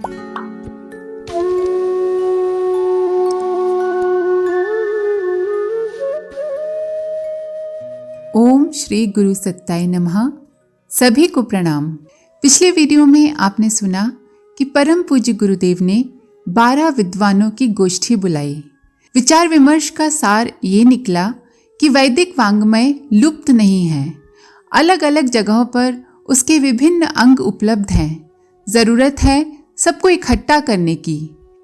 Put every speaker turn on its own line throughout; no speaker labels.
ओम श्री गुरु सत्ताय नमः। सभी को प्रणाम। पिछले वीडियो में आपने सुना कि परम पूज्य गुरुदेव ने 12 विद्वानों की गोष्ठी बुलाई। विचार विमर्श का सार ये निकला कि वैदिक वाङ्मय लुप्त नहीं है, अलग अलग जगहों पर उसके विभिन्न अंग उपलब्ध हैं। जरूरत है सबको इकट्ठा करने की।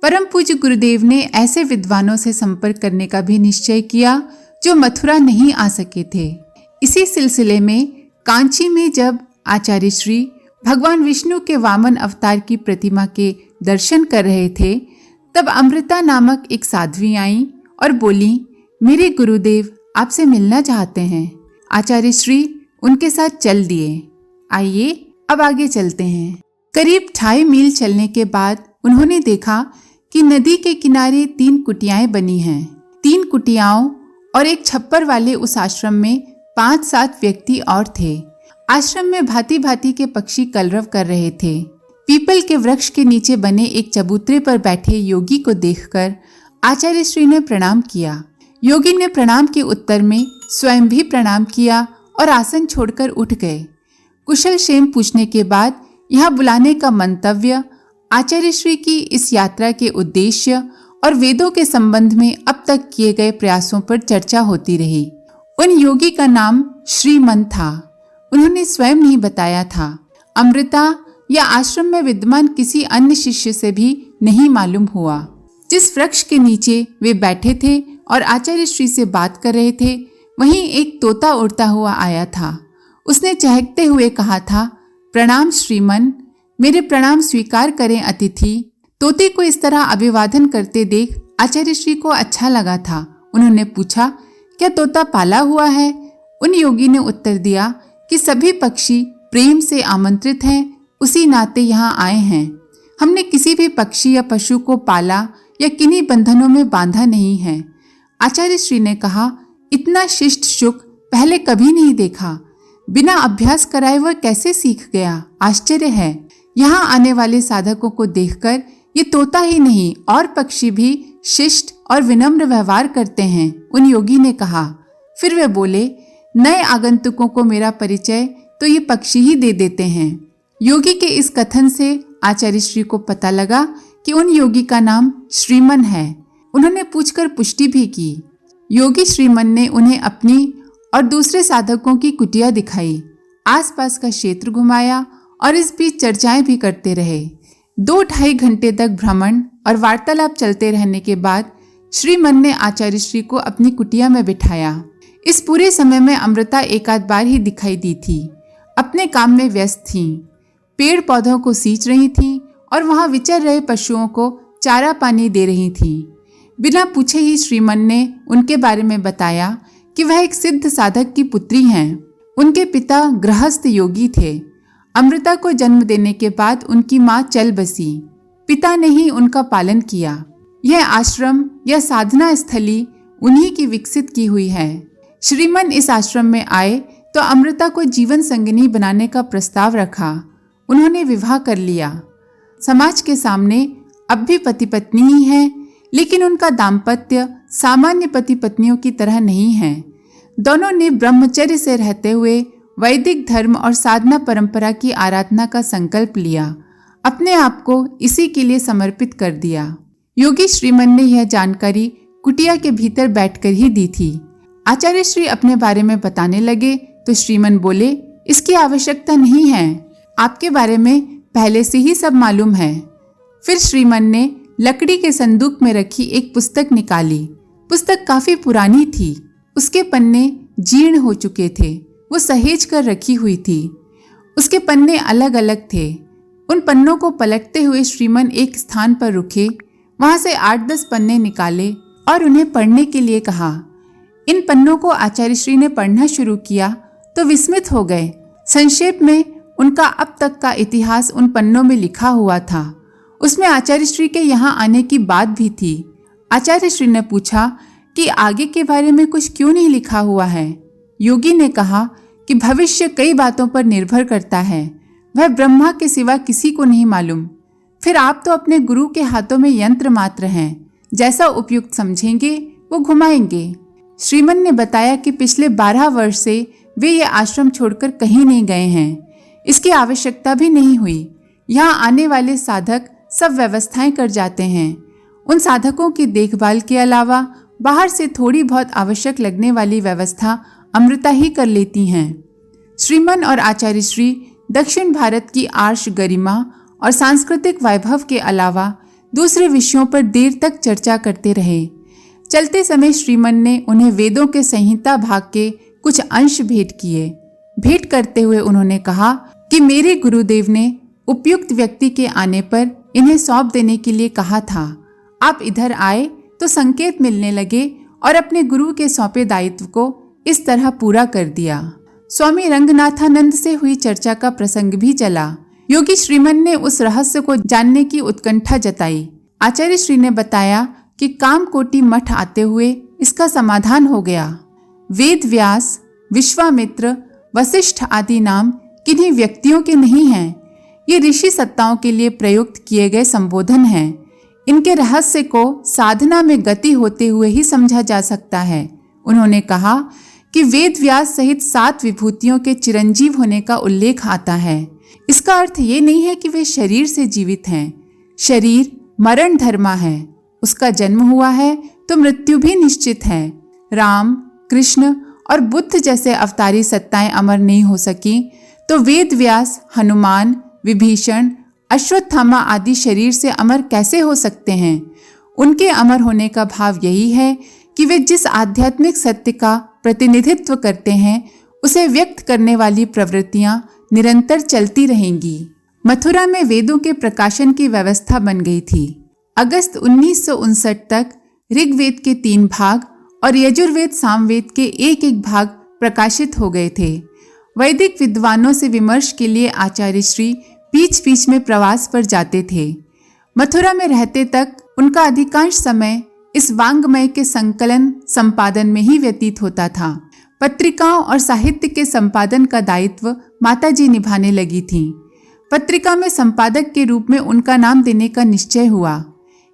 परम पूज्य गुरुदेव ने ऐसे विद्वानों से संपर्क करने का भी निश्चय किया जो मथुरा नहीं आ सके थे। इसी सिलसिले में कांची में जब आचार्य श्री भगवान विष्णु के वामन अवतार की प्रतिमा के दर्शन कर रहे थे, तब अमृता नामक एक साध्वी आई और बोली, मेरे गुरुदेव आपसे मिलना चाहते हैं। आचार्य श्री उनके साथ चल दिए। आइए अब आगे चलते हैं। करीब 2.5 मील चलने के बाद उन्होंने देखा कि नदी के किनारे 3 कुटियाएं बनी हैं। 3 कुटियाओं और एक छप्पर वाले उस आश्रम में 5-7 व्यक्ति और थे। आश्रम में भांति भांति के पक्षी कलरव कर रहे थे। पीपल के वृक्ष के नीचे बने एक चबूतरे पर बैठे योगी को देखकर आचार्य श्री ने प्रणाम किया। योगी ने प्रणाम के उत्तर में स्वयं भी प्रणाम किया और आसन छोड़कर उठ गए। कुशल क्षेम पूछने के बाद यहाँ बुलाने का मंतव्य, आचार्य श्री की इस यात्रा के उद्देश्य और वेदों के संबंध में अब तक किए गए प्रयासों पर चर्चा होती रही। उन योगी का नाम श्रीमन था। उन्होंने स्वयं नहीं बताया था। अमृता या आश्रम में विद्यमान किसी अन्य शिष्य से भी नहीं मालूम हुआ। जिस वृक्ष के नीचे वे बैठे थे और आचार्य श्री से बात कर रहे थे, वहीं एक तोता उड़ता हुआ आया था। उसने चहकते हुए कहा था, प्रणाम श्रीमन, मेरे प्रणाम स्वीकार करें अतिथि। तोते को इस तरह अभिवादन करते देख आचार्य श्री को अच्छा लगा था। उन्होंने पूछा, क्या तोता पाला हुआ है? उन योगी ने उत्तर दिया कि सभी पक्षी प्रेम से आमंत्रित हैं, उसी नाते यहाँ आए हैं। हमने किसी भी पक्षी या पशु को पाला या किन्हीं बंधनों में बांधा नहीं है। आचार्य श्री ने कहा, इतना शिष्ट शुक पहले कभी नहीं देखा। बिना अभ्यास कराए वह कैसे सीख गया? आश्चर्य है। यहाँ आने वाले साधकों को देखकर ये तोता ही नहीं और पक्षी भी शिष्ट और विनम्र व्यवहार करते हैं, उन योगी ने कहा। फिर वे बोले, नए आगंतुकों को मेरा परिचय तो ये पक्षी ही दे देते हैं। योगी के इस कथन से आचार्य श्री को पता लगा कि उन योगी का नाम श्रीमन है। उन्होंने पूछकर पुष्टि भी की। योगी श्रीमन ने उन्हें अपनी और दूसरे साधकों की कुटिया दिखाई, आसपास का क्षेत्र घुमाया और इस बीच चर्चाएं भी करते रहे। 2-2.5 घंटे तक भ्रमण और वार्तालाप चलते रहने के बाद श्रीमन ने आचार्य श्री को अपनी कुटिया में बिठाया। इस पूरे समय में अमृता एक आध बार ही दिखाई दी थी। अपने काम में व्यस्त थीं। पेड़ पौधों को सींच रही थीं और वहां विचर रहे पशुओं को चारा पानी दे रही थीं। बिना पूछे ही श्रीमन ने उनके बारे में बताया कि वह एक सिद्ध साधक की पुत्री हैं। उनके पिता गृहस्थ योगी थे। अमृता को जन्म देने के बाद उनकी मां चल बसी। पिता ने ही उनका पालन किया। यह आश्रम या साधना स्थली उन्हीं की विकसित की हुई है। श्रीमन इस आश्रम में आए तो अमृता को जीवन संगिनी बनाने का प्रस्ताव रखा। उन्होंने विवाह कर लिया। समाज के सामने अब भी पति पत्नी ही हैं, लेकिन उनका दाम्पत्य सामान्य पति पत्नियों की तरह नहीं है। दोनों ने ब्रह्मचर्य से रहते हुए वैदिक धर्म और साधना परंपरा की आराधना का संकल्प लिया। अपने आप को इसी के लिए समर्पित कर दिया। योगी श्रीमन ने यह जानकारी कुटिया के भीतर बैठकर ही दी थी। आचार्य श्री अपने बारे में बताने लगे तो श्रीमन बोले, इसकी आवश्यकता नहीं है, आपके बारे में पहले से ही सब मालूम है। फिर श्रीमन ने लकड़ी के संदूक में रखी एक पुस्तक निकाली। पुस्तक काफी पुरानी थी। उसके पन्ने जीर्ण हो चुके थे। वो सहेज कर रखी हुई थी। उसके पन्ने अलग अलग थे। उन पन्नों को पलटते हुए श्रीमन एक स्थान पर रुके। वहां से 8-10 पन्ने निकाले और उन्हें पढ़ने के लिए कहा। इन पन्नों को आचार्य श्री ने पढ़ना शुरू किया तो विस्मित हो गए। संक्षेप में उनका अब तक का इतिहास उन पन्नों में लिखा हुआ था। उसमें आचार्य श्री के यहाँ आने की बात भी थी। आचार्य श्री ने पूछा कि आगे के बारे में कुछ क्यों नहीं लिखा हुआ है। योगी ने कहा कि भविष्य कई बातों पर निर्भर करता है, वह ब्रह्मा के सिवा किसी को नहीं मालूम। फिर आप तो अपने गुरु के हाथों में यंत्र मात्र हैं, जैसा उपयुक्त समझेंगे वो घुमाएंगे। श्रीमन ने बताया कि पिछले 12 वर्ष से वे ये आश्रम छोड़कर कहीं नहीं गए हैं। इसकी आवश्यकता भी नहीं हुई। यहाँ आने वाले साधक सब व्यवस्थाएं कर जाते हैं। उन साधकों की देखभाल के अलावा बाहर से थोड़ी बहुत आवश्यक लगने वाली व्यवस्था अमृता ही कर लेती हैं। श्रीमन और आचार्य श्री दक्षिण भारत की आर्ष गरिमा और सांस्कृतिक वैभव के अलावा दूसरे विषयों पर देर तक चर्चा करते रहे। चलते समय श्रीमन ने उन्हें वेदों के संहिता भाग के कुछ अंश भेंट किए। भेंट करते हुए उन्होंने कहा कि मेरे गुरुदेव ने उपयुक्त व्यक्ति के आने पर इन्हें सौंप देने के लिए कहा था। आप इधर आए तो संकेत मिलने लगे और अपने गुरु के सौंपे दायित्व को इस तरह पूरा कर दिया। स्वामी रंगनाथानंद से हुई चर्चा का प्रसंग भी चला। योगी श्रीमन ने उस रहस्य को जानने की उत्कंठा जताई। आचार्य श्री ने बताया कि कामकोटि मठ आते हुए इसका समाधान हो गया। वेद व्यास, विश्वामित्र, वशिष्ठ आदि नाम किन्हीं व्यक्तियों के नहीं हैं। ये ऋषि सत्ताओं के लिए प्रयुक्त किए गए संबोधन हैं। इनके रहस्य को साधना में गति होते हुए ही समझा जा सकता है। उन्होंने कहा कि वेद व्यास सहित 7 विभूतियों के चिरंजीव होने का उल्लेख आता है। इसका अर्थ ये नहीं है कि वे शरीर से जीवित हैं। शरीर मरण धर्मा है, उसका जन्म हुआ है तो मृत्यु भी निश्चित है। राम, कृष्ण और बुद्ध जैसे अवतारी सत्ताएं अमर नहीं हो सकी तो वेद व्यास, हनुमान, विभीषण, अश्वत्थामा आदि शरीर से अमर कैसे हो सकते हैं? उनके अमर होने का भाव यही है कि वे जिस आध्यात्मिक सत्य का प्रतिनिधित्व करते हैं उसे व्यक्त करने वाली प्रवृत्तियां निरंतर चलती रहेंगी। मथुरा में वेदों के प्रकाशन की व्यवस्था बन गई थी। अगस्त 1959 तक ऋग्वेद के 3 भाग और यजुर्वेद सामवेद के एक भाग प्रकाशित हो गए थे। वैदिक विद्वानों से विमर्श के लिए आचार्य श्री बीच बीच में प्रवास पर जाते थे। मथुरा में रहते तक उनका अधिकांश समय इस वांग्मय के संकलन संपादन में ही व्यतीत होता था। पत्रिकाओं और साहित्य के संपादन का दायित्व माताजी निभाने लगी थीं। पत्रिका में संपादक के रूप में उनका नाम देने का निश्चय हुआ।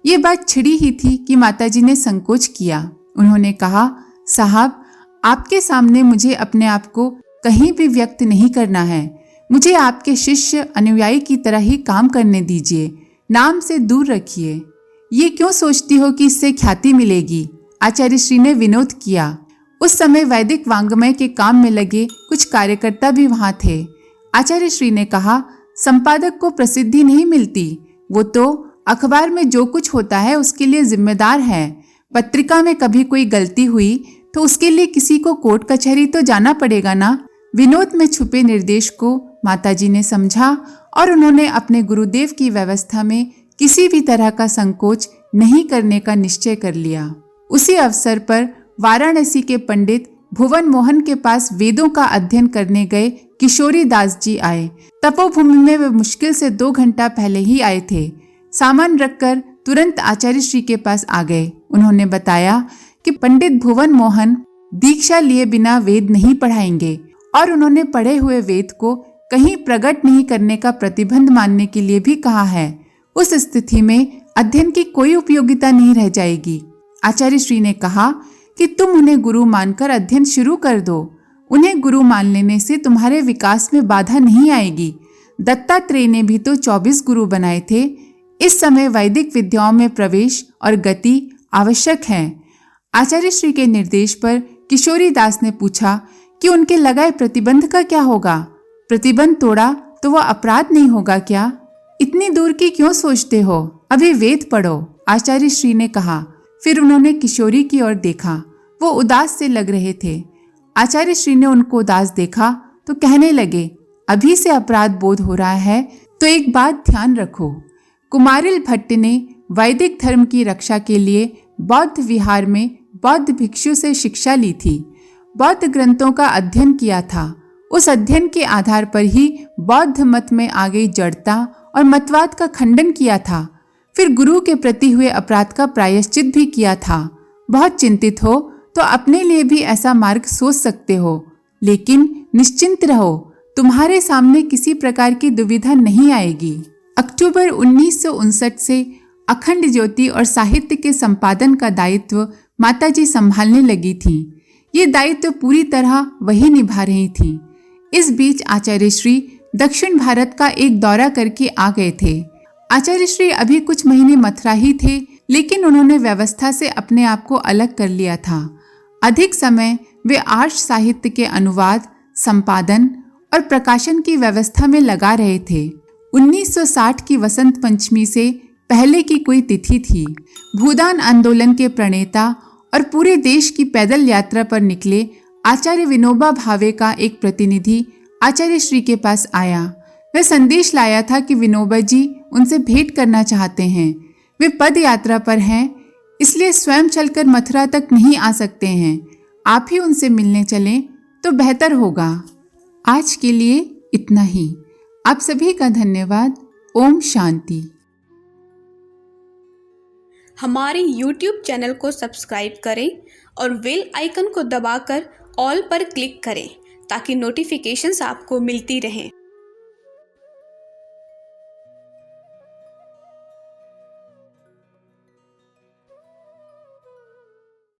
ये बात छिड़ी ही थी कि माताजी ने संकोच किया। उन्होंने कहा, साहब, आपके सामने मुझे अपने आप को कहीं भी व्यक्त नहीं करना है। मुझे आपके शिष्य अनुयायी की तरह ही काम करने दीजिए। नाम से दूर रखिए। ये क्यों सोचती हो कि इससे ख्याति मिलेगी? आचार्य श्री ने विनोद किया। उस समय वैदिक वांग्मय के काम में लगे कुछ कार्यकर्ता भी वहां थे। आचार्य श्री ने कहा, संपादक को प्रसिद्धि नहीं मिलती, वो तो अखबार में जो कुछ होता है उसके लिए जिम्मेदार है। पत्रिका में कभी कोई गलती हुई तो उसके लिए किसी को कोर्ट कचहरी तो जाना पड़ेगा ना। विनोद में छुपे निर्देश को माताजी ने समझा और उन्होंने अपने गुरुदेव की व्यवस्था में किसी भी तरह का संकोच नहीं करने का निश्चय कर लिया। उसी अवसर पर वाराणसी के पंडित भुवन मोहन के पास वेदों का अध्ययन करने गए किशोरी दास जी आए। तपोभूमि में वे मुश्किल से 2 घंटा पहले ही आए थे। सामान रखकर तुरंत आचार्य श्री के पास आ गए। उन्होंने बताया कि पंडित भुवन मोहन दीक्षा लिए बिना वेद नहीं पढ़ाएंगे और उन्होंने पढ़े हुए वेद को कहीं प्रकट नहीं करने का प्रतिबंध मानने के लिए भी कहा है। उस स्थिति में अध्ययन की कोई उपयोगिता नहीं रह जाएगी। आचार्य श्री ने कहा कि तुम उन्हें गुरु मानकर अध्ययन शुरू कर दो। उन्हें गुरु मान लेने से तुम्हारे विकास में बाधा नहीं आएगी। दत्तात्रेय ने भी तो 24 गुरु बनाए थे। इस समय वैदिक विद्याओं में प्रवेश और गति आवश्यक है। आचार्य श्री के निर्देश पर किशोरी दास ने पूछा कि उनके लगाए प्रतिबंध का क्या होगा? प्रतिबंध तोड़ा तो वह अपराध नहीं होगा क्या? इतनी दूर की क्यों सोचते हो? अभी वेद पढ़ो, आचार्य श्री ने कहा। फिर उन्होंने किशोरी की ओर देखा। वो उदास से लग रहे थे। आचार्य श्री ने उनको उदास देखा तो कहने लगे, अभी से अपराध बोध हो रहा है तो एक बात ध्यान रखो। कुमारिल भट्ट ने वैदिक धर्म की रक्षा के लिए बौद्ध विहार में बौद्ध भिक्षु से शिक्षा ली थी। बौद्ध ग्रंथों का अध्ययन किया था। उस अध्ययन के आधार पर ही बौद्ध मत में आ गई जड़ता और मतवाद का खंडन किया था। फिर गुरु के प्रति हुए अपराध का प्रायश्चित भी किया था। बहुत चिंतित हो तो अपने लिए भी ऐसा मार्ग सोच सकते हो, लेकिन निश्चिंत रहो, तुम्हारे सामने किसी प्रकार की दुविधा नहीं आएगी। अक्टूबर 1959 से अखंड ज्योति और साहित्य के संपादन का दायित्व माताजी संभालने लगी थीं। ये दायित्व पूरी तरह वही निभा रही थीं। इस बीच आचार्य श्री दक्षिण भारत का एक दौरा करके आ गए थे। आचार्य श्री अभी कुछ महीने मथुरा ही थे, लेकिन उन्होंने व्यवस्था से अपने आप को अलग कर लिया था। अधिक समय वे आर्ष साहित्य के अनुवाद, संपादन और प्रकाशन की व्यवस्था में लगा रहे थे। 1960 की वसंत पंचमी से पहले की कोई तिथि थी। भूदान आंदोलन के प्रणेता और पूरे देश की पैदल यात्रा पर निकले आचार्य विनोबा भावे का एक प्रतिनिधि आचार्य श्री के पास आया। वह संदेश लाया था कि विनोबा जी उनसे भेंट करना चाहते हैं। वे पद यात्रा पर हैं, इसलिए स्वयं चलकर मथुरा तक नहीं आ सकते हैं। आप ही उनसे मिलने चलें तो बेहतर होगा। आज के लिए इतना ही। आप सभी का धन्यवाद। ओम शांति।
हमारे YouTube चैनल को सब्सक्राइब करें और बेल आइकन को दबाकर ऑल पर क्लिक करें ताकि नोटिफिकेशंस आपको मिलती रहें।